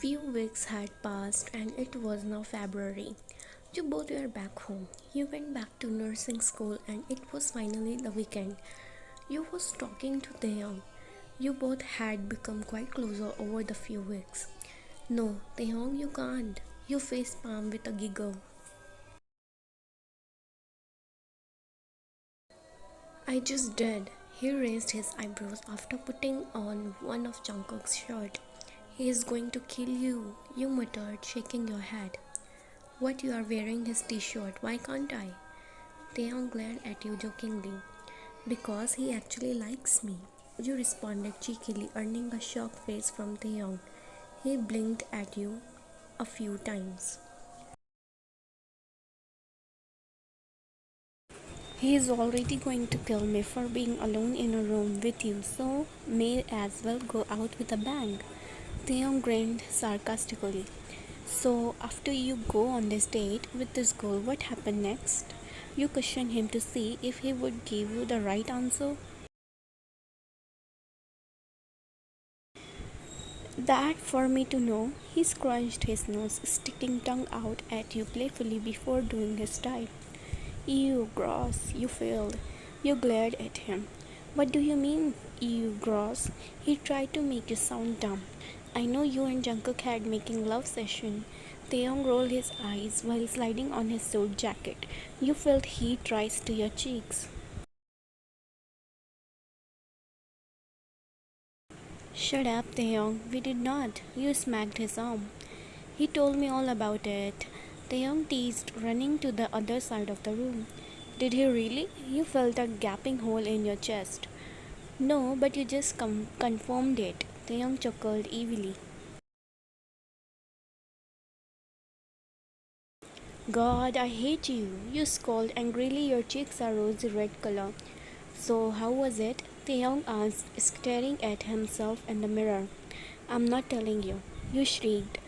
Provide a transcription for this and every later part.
Few weeks had passed and it was now February. You both were back home. You went back to nursing school and it was finally the weekend. You was talking to Taehyung. You both had become quite closer over the few weeks. No, Taehyung, you can't. You face palm with a giggle. I just did. He raised his eyebrows after putting on one of Jungkook's shirt. He is going to kill you, you muttered, shaking your head. What, you are wearing his t-shirt, why can't I? Taehyung glared at you jokingly. Because he actually likes me. You responded cheekily, earning a shocked face from Taehyung. He blinked at you a few times. He is already going to kill me for being alone in a room with you, so may as well go out with a bang. Taehyung grinned sarcastically. So, after you go on this date with this girl, what happened next? You questioned him to see if he would give you the right answer. That for me to know. He scrunched his nose, sticking tongue out at you playfully before doing his type. Ew, gross, you failed. You glared at him. What do you mean, ew, gross? He tried to make you sound dumb. I know you and Jungkook had making love session. Taehyung rolled his eyes while sliding on his suit jacket. You felt heat rise to your cheeks. Shut up, Taehyung. We did not. You smacked his arm. He told me all about it. Taehyung teased, running to the other side of the room. Did he really? You felt a gaping hole in your chest. No, but you just confirmed it. Taehyung chuckled evilly. God, I hate you. You scolded angrily, your cheeks are rosy red color. So, how was it? Taehyung asked, staring at himself in the mirror. I'm not telling you. You shrieked.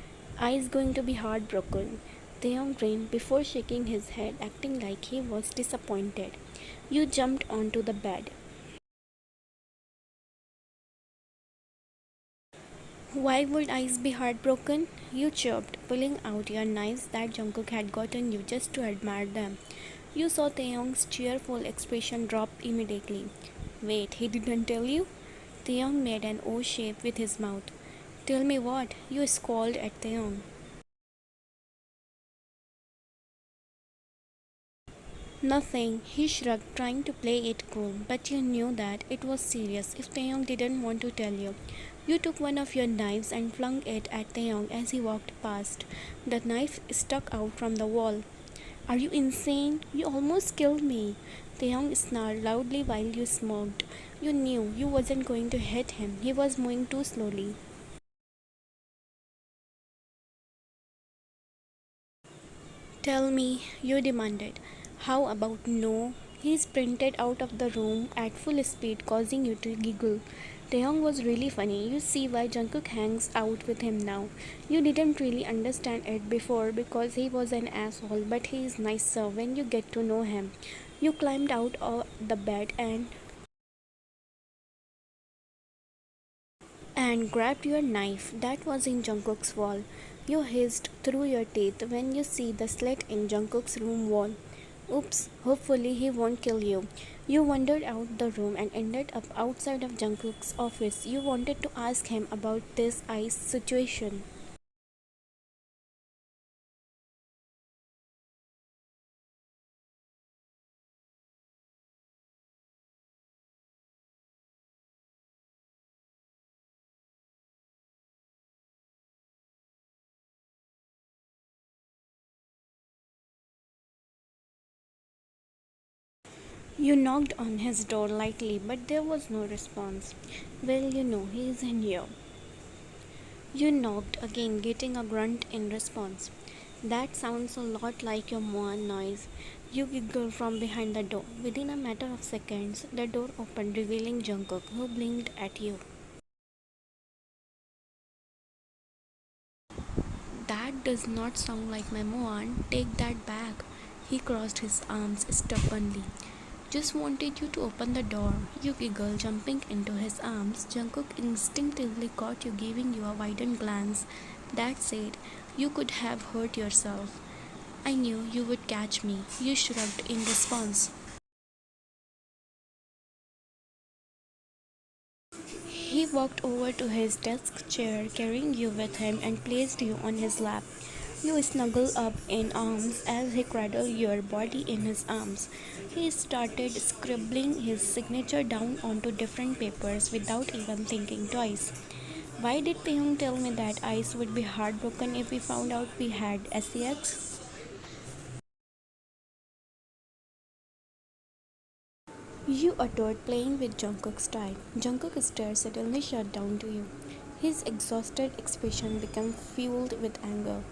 I going to be heartbroken. Taehyung grinned before shaking his head, acting like he was disappointed. You jumped onto the bed. Why would Ice be heartbroken? You chirped, pulling out your knives that Jungkook had gotten you just to admire them. You saw Taehyung's cheerful expression drop immediately. Wait, he didn't tell you? Taehyung made an O shape with his mouth. Tell me what? You scolded at Taehyung. Nothing, he shrugged, trying to play it cool, but you knew that it was serious if Taehyung didn't want to tell you. You took one of your knives and flung it at Taehyung as he walked past. The knife stuck out from the wall. Are you insane? You almost killed me. Taehyung snarled loudly while you smirked. You knew you wasn't going to hit him. He was moving too slowly. Tell me, you demanded. How about no? He sprinted out of the room at full speed, causing you to giggle. Taehyung was really funny. You see why Jungkook hangs out with him now. You didn't really understand it before because he was an asshole, but he is nicer when you get to know him. You climbed out of the bed and grabbed your knife that was in Jungkook's wall. You hissed through your teeth when you see the slit in Jungkook's room wall. Oops, hopefully he won't kill you. You wandered out the room and ended up outside of Jungkook's office. You wanted to ask him about this ice situation. You knocked on his door lightly, but there was no response. Well, you know, he is in here. You knocked again, getting a grunt in response. That sounds a lot like your moan noise. You giggled from behind the door. Within a matter of seconds, the door opened, revealing Jungkook, who blinked at you. That does not sound like my moan. Take that back. He crossed his arms stubbornly. Just wanted you to open the door. You giggled, jumping into his arms. Jungkook instinctively caught you, giving you a widened glance That's it. You could have hurt yourself. I knew you would catch me. You shrugged in response. He walked over to his desk chair, carrying you with him, and placed you on his lap. You snuggled up in arms as he cradled your body in his arms. He started scribbling his signature down onto different papers without even thinking twice. Why did Taehyung tell me that Ice would be heartbroken if we found out we had SEX? You adored playing with Jungkook's style. Jungkook's stare suddenly shut down to you. His exhausted expression became fueled with anger.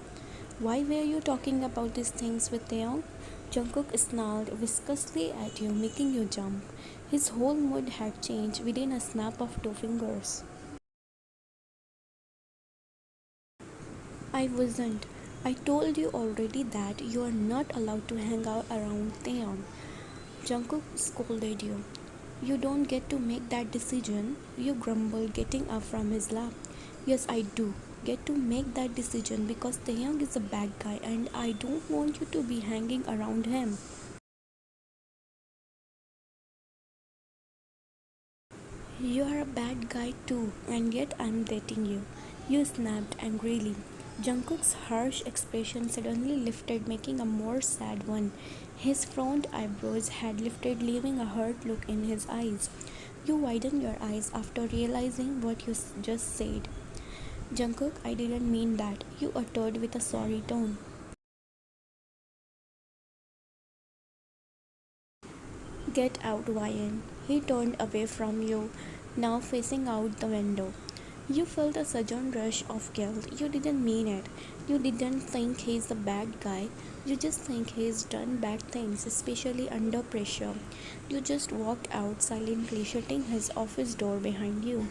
Why were you talking about these things with Taehyung? Jungkook snarled viscously at you, making you jump. His whole mood had changed within a snap of two fingers. I wasn't. I told you already that you are not allowed to hang out around Taehyung. Jungkook scolded you. You don't get to make that decision, you grumbled, getting up from his lap. Yes, I do get to make that decision because Taehyung is a bad guy and I don't want you to be hanging around him. You are a bad guy too, and yet I'm dating you. You snapped angrily. Jungkook's harsh expression suddenly lifted, making a more sad one. His front eyebrows had lifted, leaving a hurt look in his eyes. You widened your eyes after realizing what you just said. Jungkook, I didn't mean that, you uttered with a sorry tone. Get out, Ryan. He turned away from you, now facing out the window. You felt a sudden rush of guilt. You didn't mean it. You didn't think he's a bad guy. You just think he's done bad things, especially under pressure. You just walked out silently, shutting his office door behind you.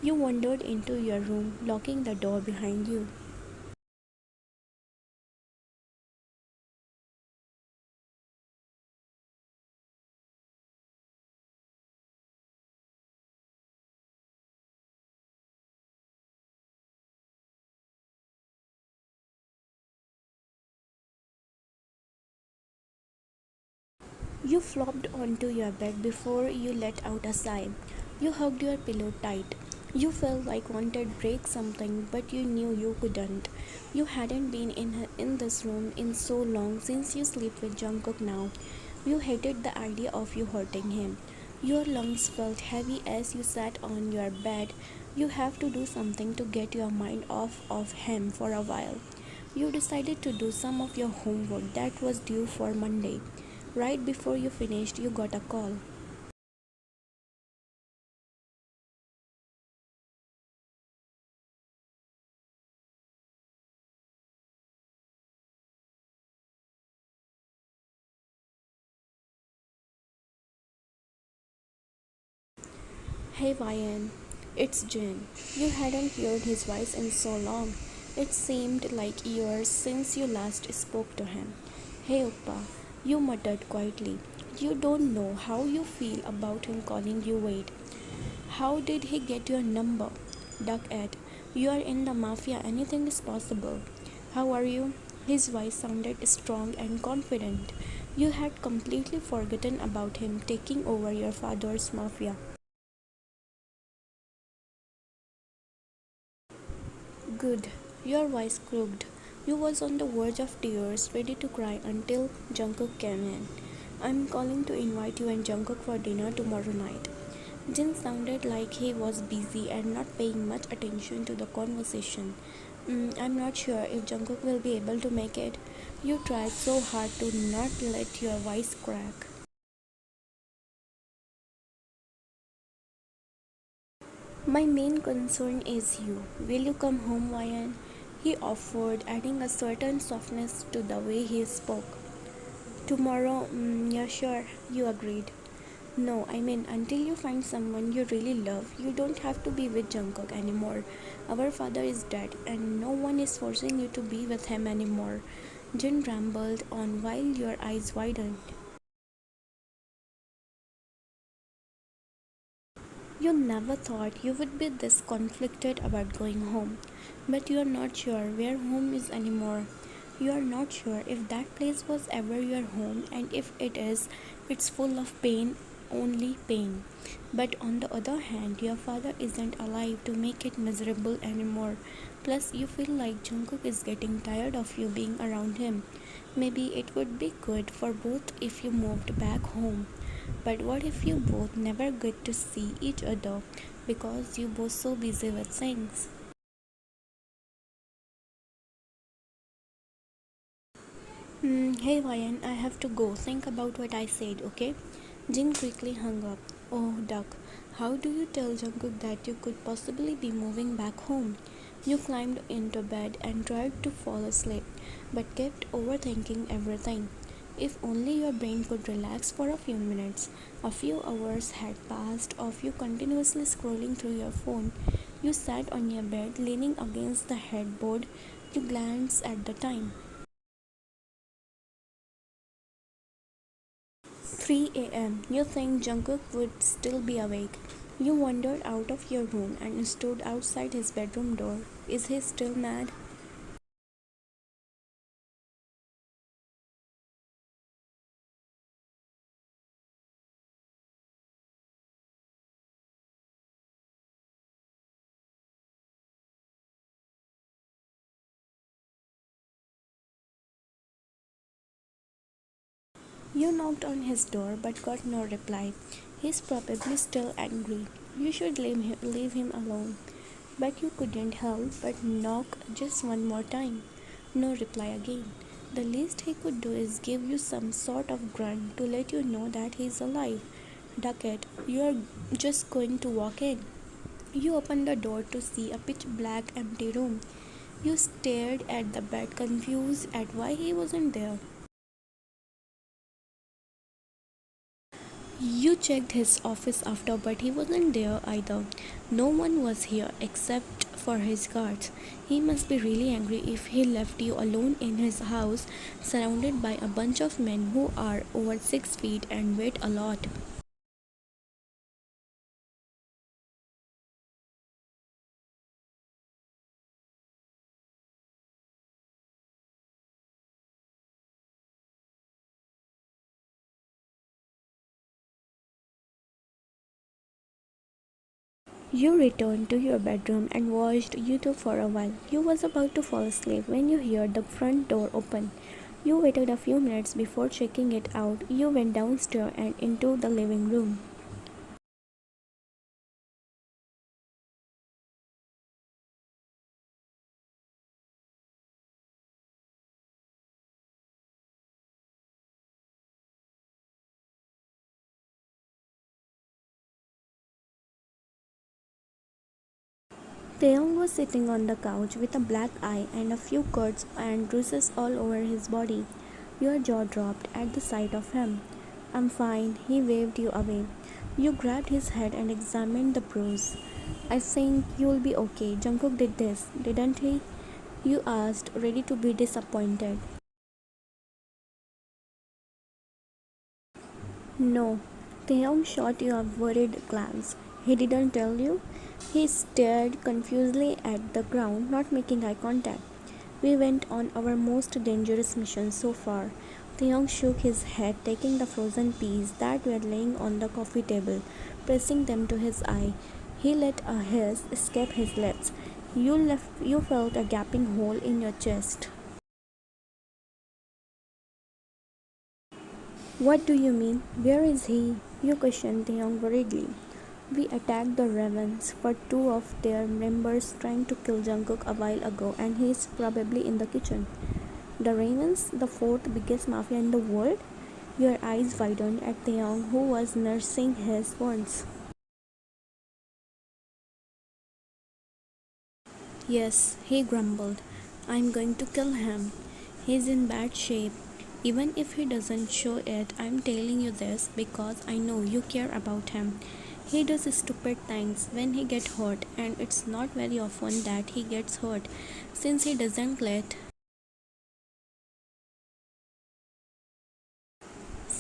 You wandered into your room, locking the door behind you. You flopped onto your bed before you let out a sigh. You hugged your pillow tight. You felt like wanted to break something, but you knew you couldn't. You hadn't been in this room in so long since you slept with Jungkook now. You hated the idea of you hurting him. Your lungs felt heavy as you sat on your bed. You have to do something to get your mind off of him for a while. You decided to do some of your homework that was due for Monday. Right before you finished, you got a call. Hey Ryan, it's Jin. You hadn't heard his voice in so long. It seemed like years since you last spoke to him. Hey Uppa, you muttered quietly. You don't know how you feel about him calling you Wade. How did he get your number? Duck Ed, you are in the mafia, anything is possible. How are you? His voice sounded strong and confident. You had completely forgotten about him taking over your father's mafia. Good. Your voice crooked. You was on the verge of tears, ready to cry until Jungkook came in. I'm calling to invite you and Jungkook for dinner tomorrow night. Jin sounded like he was busy and not paying much attention to the conversation. I'm not sure if Jungkook will be able to make it. You tried so hard to not let your voice crack. My main concern is you. Will you come home, Ryan? He offered, adding a certain softness to the way he spoke. Tomorrow, yeah, sure, you agreed. No, I mean, until you find someone you really love, you don't have to be with Jungkook anymore. Our father is dead, and no one is forcing you to be with him anymore. Jin rambled on while your eyes widened. You never thought you would be this conflicted about going home, but you are not sure where home is anymore. You are not sure if that place was ever your home, and if it is, it's full of pain, only pain. But on the other hand, your father isn't alive to make it miserable anymore. Plus, you feel like Jungkook is getting tired of you being around him. Maybe it would be good for both if you moved back home. But what if you both never get to see each other because you both so busy with things? Hey Ryan, I have to go. Think about what I said, okay? Jin quickly hung up. Oh, Duck, how do you tell Jungkook that you could possibly be moving back home? You climbed into bed and tried to fall asleep, but kept overthinking everything. If only your brain could relax for a few minutes. A few hours had passed of you continuously scrolling through your phone. You sat on your bed, leaning against the headboard. You glanced at the time. 3 a.m. You think Jungkook would still be awake. You wandered out of your room and stood outside his bedroom door. Is he still mad? You knocked on his door but got no reply. He's probably still angry. You should leave him alone. But you couldn't help but knock just one more time. No reply again. The least he could do is give you some sort of grunt to let you know that he's alive. Duck it. You're just going to walk in. You opened the door to see a pitch black empty room. You stared at the bed, confused at why he wasn't there. You checked his office after, but he wasn't there either. No one was here except for his guards. He must be really angry if he left you alone in his house, surrounded by a bunch of men who are over 6 feet and weight a lot. You returned to your bedroom and watched YouTube for a while. You was about to fall asleep when you heard the front door open. You waited a few minutes before checking it out. You went downstairs and into the living room. Taehyung was sitting on the couch with a black eye and a few cuts and bruises all over his body. Your jaw dropped at the sight of him. I'm fine, he waved you away. You grabbed his head and examined the bruise. I think you'll be okay. Jungkook did this, didn't he? You asked, ready to be disappointed. No. Taehyung shot you a worried glance. He didn't tell you? He stared confusedly at the ground, not making eye contact. We went on our most dangerous mission so far. Taehyung shook his head, taking the frozen peas that were laying on the coffee table, pressing them to his eye. He let a hiss escape his lips. You felt a gaping hole in your chest. What do you mean? Where is he? You questioned Taehyung worriedly. We attacked the Ravens for two of their members trying to kill Jungkook a while ago, and he's probably in the kitchen. The Ravens, the fourth biggest mafia in the world? Your eyes widened at Taehyung, who was nursing his wounds. Yes, he grumbled. I'm going to kill him. He's in bad shape. Even if he doesn't show it, I'm telling you this because I know you care about him. He does stupid things when he gets hurt, and it's not very often that he gets hurt since he doesn't let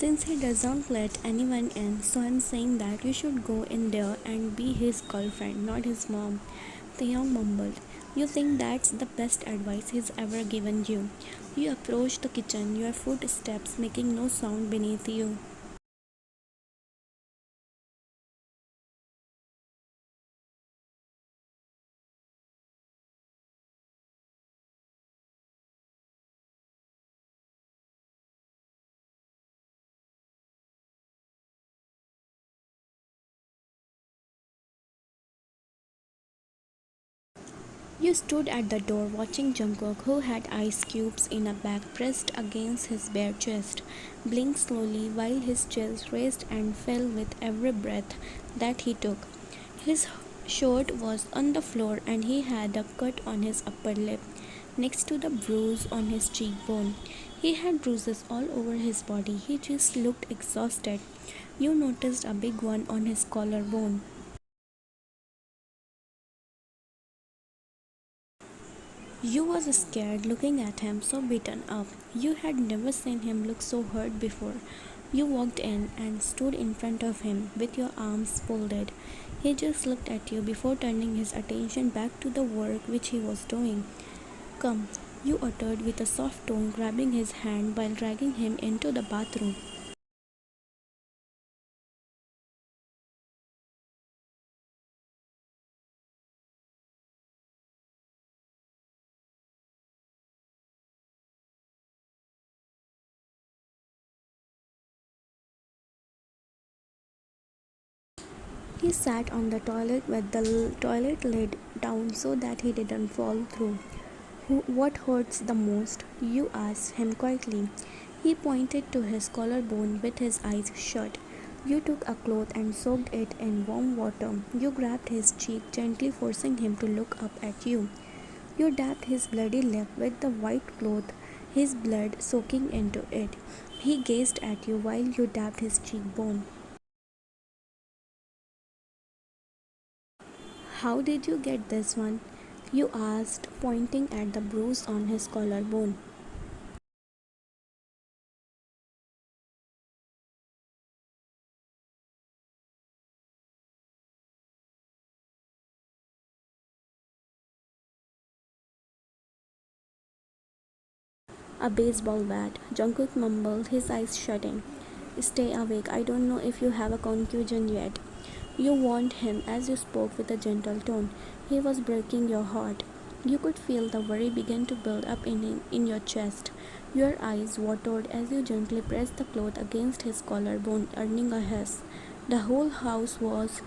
Since he doesn't let anyone in, so I'm saying that you should go in there and be his girlfriend, not his mom. Taehyung mumbled. You think that's the best advice he's ever given you? You approach the kitchen, your footsteps making no sound beneath you. You stood at the door watching Jungkook, who had ice cubes in a bag pressed against his bare chest, blink slowly while his chest raised and fell with every breath that he took. His shirt was on the floor and he had a cut on his upper lip, next to the bruise on his cheekbone. He had bruises all over his body. He just looked exhausted. You noticed a big one on his collarbone. You was scared looking at him so beaten up. You had never seen him look so hurt before. You walked in and stood in front of him with your arms folded. He just looked at you before turning his attention back to the work which he was doing. Come, you uttered with a soft tone, grabbing his hand while dragging him into the bathroom. He sat on the toilet with the toilet lid down so that he didn't fall through. What hurts the most? You asked him quietly. He pointed to his collarbone with his eyes shut. You took a cloth and soaked it in warm water. You grabbed his cheek, gently forcing him to look up at you. You dabbed his bloody lip with the white cloth, his blood soaking into it. He gazed at you while you dabbed his cheekbone. How did you get this one? You asked, pointing at the bruise on his collarbone. A baseball bat. Jungkook mumbled, his eyes shutting. Stay awake. I don't know if you have a concussion yet. You warned him as you spoke with a gentle tone. He was breaking your heart. You could feel the worry begin to build up in your chest. Your eyes watered as you gently pressed the cloth against his collarbone, earning a hiss. The whole house was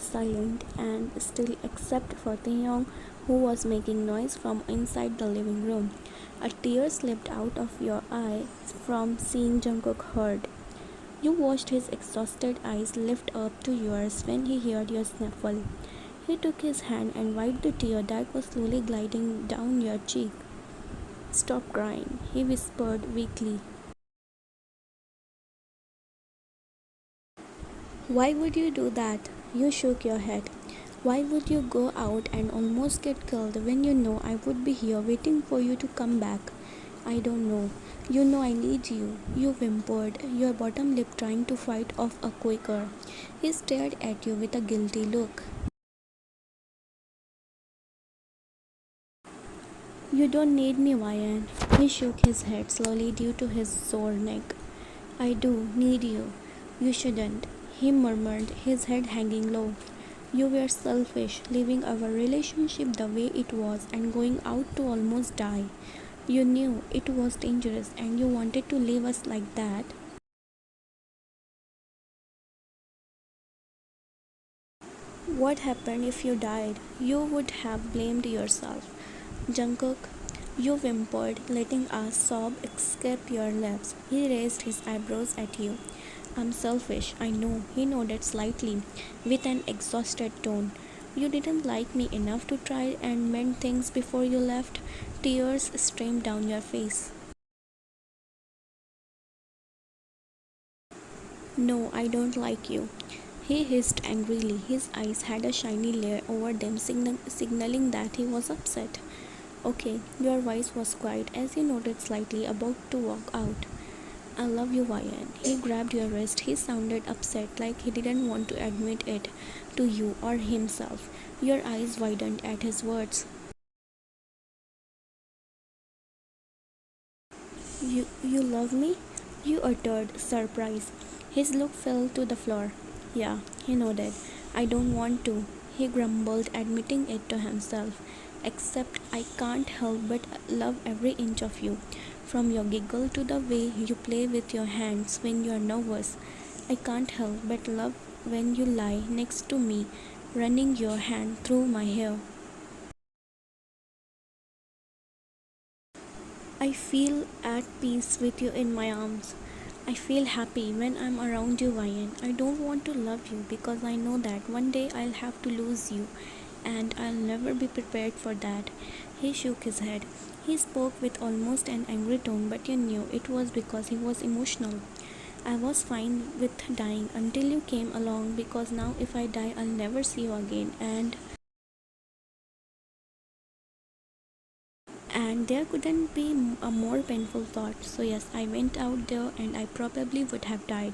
silent and still except for Taehyung, who was making noise from inside the living room. A tear slipped out of your eye from seeing Jungkook hurt. You watched his exhausted eyes lift up to yours when he heard your sniffle. He took his hand and wiped the tear that was slowly gliding down your cheek. Stop crying, he whispered weakly. Why would you do that? You shook your head. Why would you go out and almost get killed when you know I would be here waiting for you to come back? I don't know. You know I need you. You whimpered, your bottom lip trying to fight off a quaker. He stared at you with a guilty look. You don't need me, Ryan. He shook his head slowly due to his sore neck. I do need you. You shouldn't, he murmured, his head hanging low. You were selfish, leaving our relationship the way it was and going out to almost die. You knew it was dangerous and you wanted to leave us like that. What happened if you died? You would have blamed yourself. Jungkook, you whimpered, letting a sob escape your lips. He raised his eyebrows at you. I'm selfish, I know, he nodded slightly, with an exhausted tone. You didn't like me enough to try and mend things before you left. Tears streamed down your face. No, I don't like you. He hissed angrily. His eyes had a shiny layer over them, signaling that he was upset. Okay, your voice was quiet as he nodded slightly, about to walk out. I love you, Ryan. He grabbed your wrist. He sounded upset, like he didn't want to admit it to you or himself. Your eyes widened at his words. You love me? You uttered, surprise. His look fell to the floor. Yeah, he nodded. I don't want to. He grumbled, admitting it to himself. Except I can't help but love every inch of you. From your giggle to the way you play with your hands when you are nervous. I can't help but love when you lie next to me, running your hand through my hair. I feel at peace with you in my arms. I feel happy when I'm around you, Ryan. I don't want to love you because I know that one day I'll have to lose you, and I'll never be prepared for that. He shook his head. He spoke with almost an angry tone, but you knew it was because he was emotional. I was fine with dying until you came along because now if I die, I'll never see you again, and there couldn't be a more painful thought. So, yes, I went out there and I probably would have died,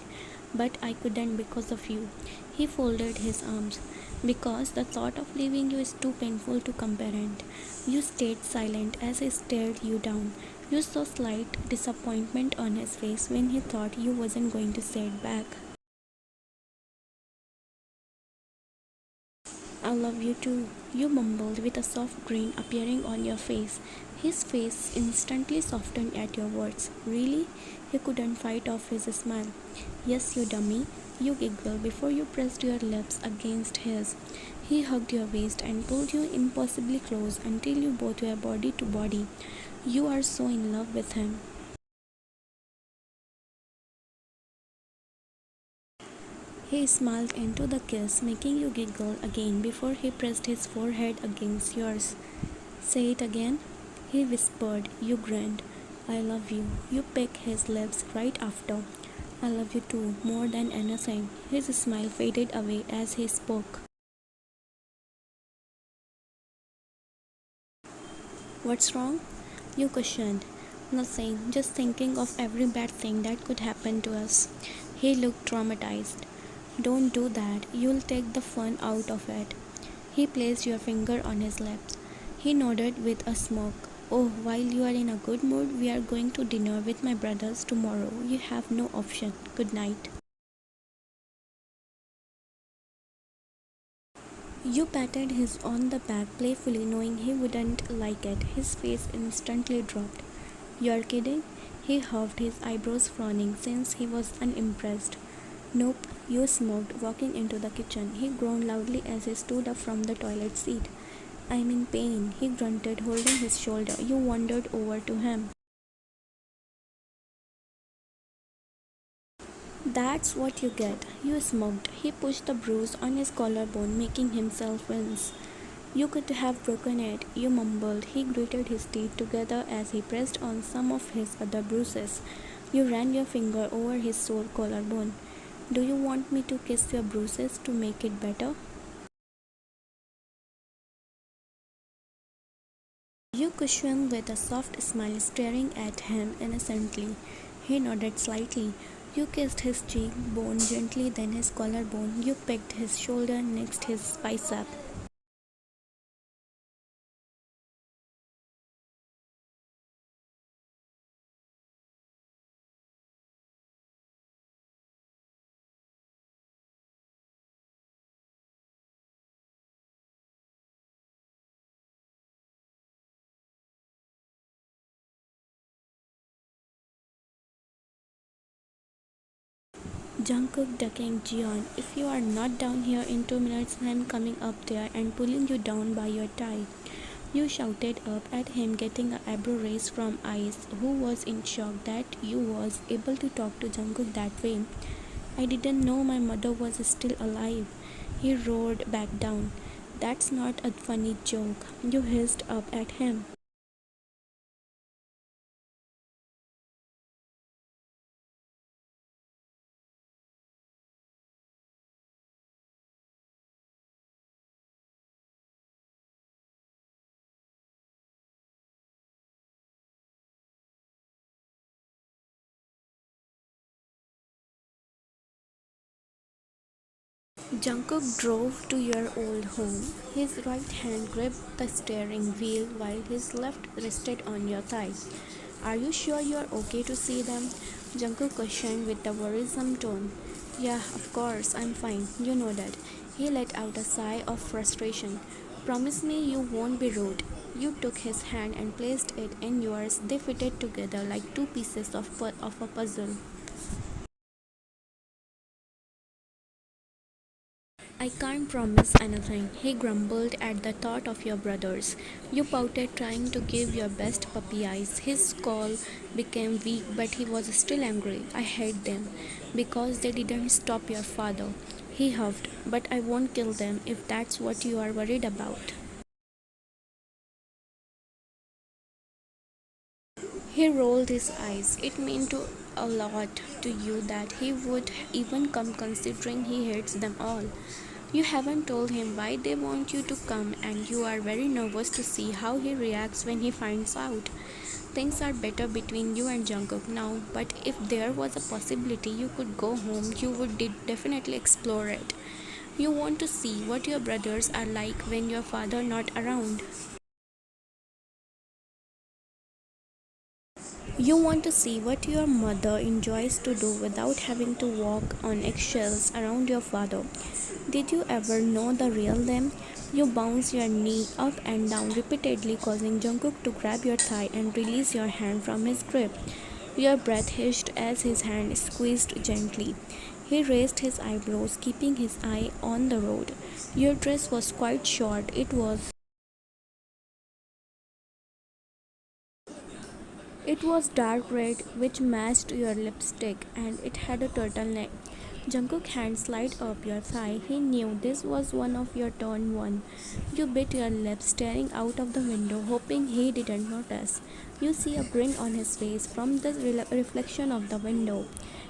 but I couldn't because of you. He folded his arms. Because the thought of leaving you is too painful to comprehend. You stayed silent as he stared you down. You saw slight disappointment on his face when he thought you wasn't going to say it back. I love you too, you mumbled with a soft grin appearing on your face. His face instantly softened at your words. Really? He couldn't fight off his smile. Yes, you dummy. You giggled before you pressed your lips against his. He hugged your waist and pulled you impossibly close until you both were body to body. You are so in love with him. He smiled into the kiss, making you giggle again before he pressed his forehead against yours. Say it again, he whispered. You grinned. I love you. You pecked his lips right after. I love you too, more than anything. His smile faded away as he spoke. What's wrong? You questioned. Nothing, just thinking of every bad thing that could happen to us. He looked traumatized. Don't do that, you'll take the fun out of it. He placed your finger on his lips. He nodded with a smirk. Oh, while you are in a good mood, we are going to dinner with my brothers tomorrow. You have no option. Good night. You patted his on the back playfully, knowing he wouldn't like it. His face instantly dropped. You're kidding? He huffed, his eyebrows frowning since he was unimpressed. Nope, you smirked, walking into the kitchen. He groaned loudly as he stood up from the toilet seat. I'm in pain, he grunted, holding his shoulder. You wandered over to him. That's what you get, you smirked. He pushed the bruise on his collarbone, making himself wince. You could have broken it, you mumbled. He gritted his teeth together as he pressed on some of his other bruises. You ran your finger over his sore collarbone. Do you want me to kiss your bruises to make it better? You cushioned with a soft smile, staring at him innocently. He nodded slightly. You kissed his cheek bone gently, then his collarbone. You pecked his shoulder next his bicep. Jungkook ducking Jion. If you are not down here in 2 minutes, I am coming up there and pulling you down by your tie. You shouted up at him, getting a eyebrow raise from Ice, who was in shock that you was able to talk to Jungkook that way. I didn't know my mother was still alive. He roared back down. That's not a funny joke. You hissed up at him. Jungkook drove to your old home. His right hand gripped the steering wheel while his left rested on your thigh. Are you sure you're okay to see them? Jungkook questioned with a worrisome tone. Yeah, of course, I'm fine. You know that. He let out a sigh of frustration. Promise me you won't be rude. You took his hand and placed it in yours. They fitted together like two pieces of a puzzle. I can't promise anything, he grumbled at the thought of your brothers. You pouted, trying to give your best puppy eyes. His call became weak, but he was still angry. I hate them because they didn't stop your father. He huffed, but I won't kill them if that's what you are worried about. He rolled his eyes. It meant a lot to you that he would even come considering he hates them all. You haven't told him why they want you to come, and you are very nervous to see how he reacts when he finds out. Things are better between you and Jungkook now, but if there was a possibility you could go home, you would definitely explore it. You want to see what your brothers are like when your father not around. You want to see what your mother enjoys to do without having to walk on eggshells around your father. Did you ever know the real them? You bounce your knee up and down repeatedly, causing Jungkook to grab your thigh and release your hand from his grip. Your breath hissed as his hand squeezed gently. He raised his eyebrows, keeping his eye on the road. Your dress was quite short. It was dark red, which matched your lipstick, and it had a turtleneck. Jungkook's hand slid up your thigh. He knew this was one of your turn one. You bit your lip, staring out of the window, hoping he didn't notice. You see a grin on his face from the reflection of the window.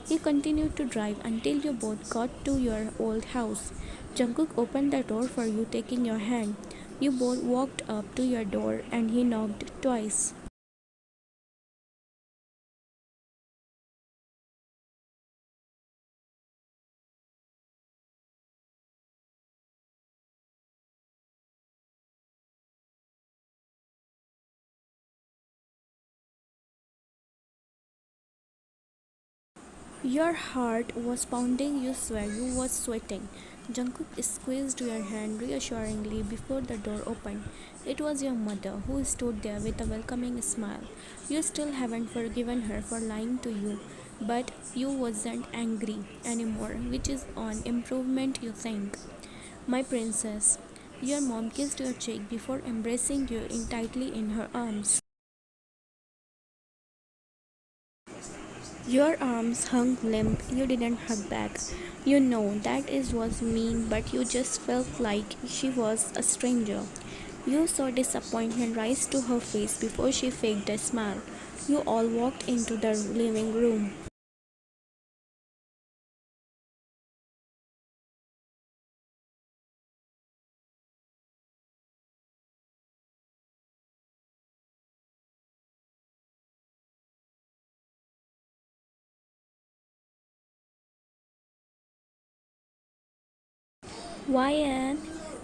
He continued to drive until you both got to your old house. Jungkook opened the door for you, taking your hand. You both walked up to your door, and he knocked twice. Your heart was pounding, you swear you was sweating. Jungkook squeezed your hand reassuringly before the door opened. It was your mother who stood there with a welcoming smile. You still haven't forgiven her for lying to you, but you wasn't angry anymore, which is an improvement you think. My princess, your mom kissed your cheek before embracing you in tightly in her arms. Your arms hung limp. You didn't hug back. You know that is was mean, but you just felt like she was a stranger. You saw disappointment rise to her face before she faked a smile. You all walked into the living room. Why, Anne?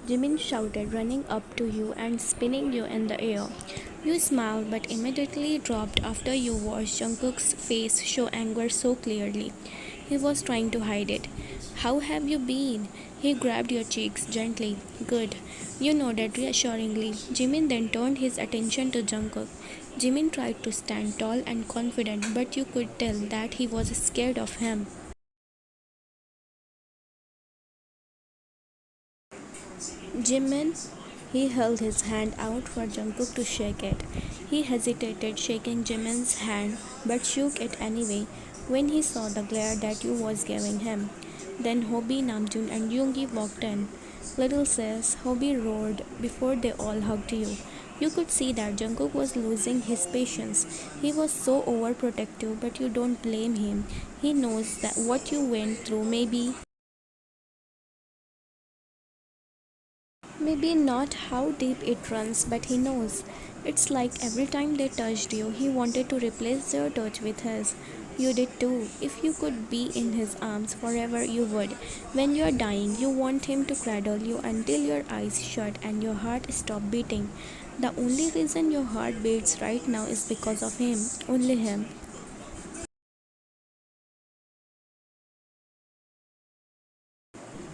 Jimin shouted, running up to you and spinning you in the air. You smiled but immediately dropped after you watched Jungkook's face show anger so clearly. He was trying to hide it. How have you been? He grabbed your cheeks gently. Good. You nodded reassuringly. Jimin then turned his attention to Jungkook. Jimin tried to stand tall and confident, but you could tell that he was scared of him. Jimin, he held his hand out for Jungkook to shake it. He hesitated shaking Jimin's hand but shook it anyway when he saw the glare that you was giving him. Then Hobie, Namjoon and Yoongi walked in. Little sis, Hobie roared before they all hugged you. You could see that Jungkook was losing his patience. He was so overprotective, but you don't blame him. He knows that what you went through maybe not how deep it runs, but he knows. It's like every time they touched you, he wanted to replace their touch with his. You did too. If you could be in his arms forever, you would. When you're dying, you want him to cradle you until your eyes shut and your heart stop beating. The only reason your heart beats right now is because of him. Only him.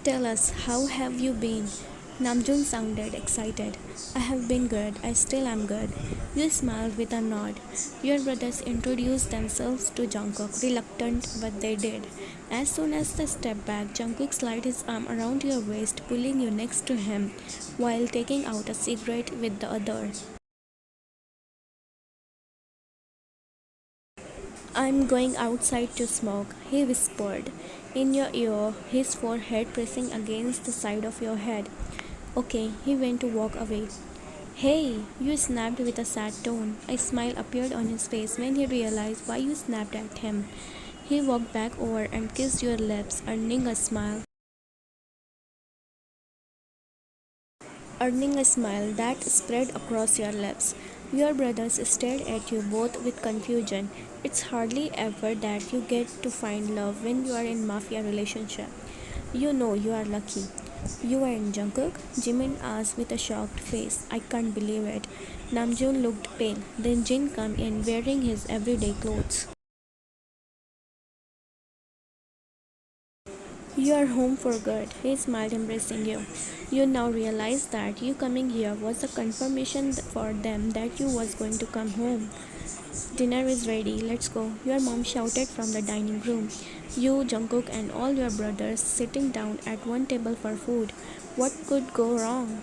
Tell us, how have you been? Namjoon sounded excited. I have been good. I still am good. You smiled with a nod. Your brothers introduced themselves to Jungkook, reluctant, but they did. As soon as they stepped back, Jungkook slid his arm around your waist, pulling you next to him, while taking out a cigarette with the other. I'm going outside to smoke, he whispered in your ear, his forehead pressing against the side of your head. Okay, he went to walk away. Hey, you snapped with a sad tone. A smile appeared on his face when he realized why you snapped at him. He walked back over and kissed your lips, earning a smile that spread across your lips. Your brothers stared at you both with confusion. It's hardly ever that you get to find love when you are in mafia relationship. You know you are lucky. You are in Jungkook? Jimin asked with a shocked face. I can't believe it. Namjoon looked pale. Then Jin came in wearing his everyday clothes. You are home for good. He smiled, embracing you. You now realize that you coming here was a confirmation for them that you was going to come home. Dinner is ready. Let's go. Your mom shouted from the dining room. You, Jungkook, and all your brothers sitting down at one table for food. What could go wrong?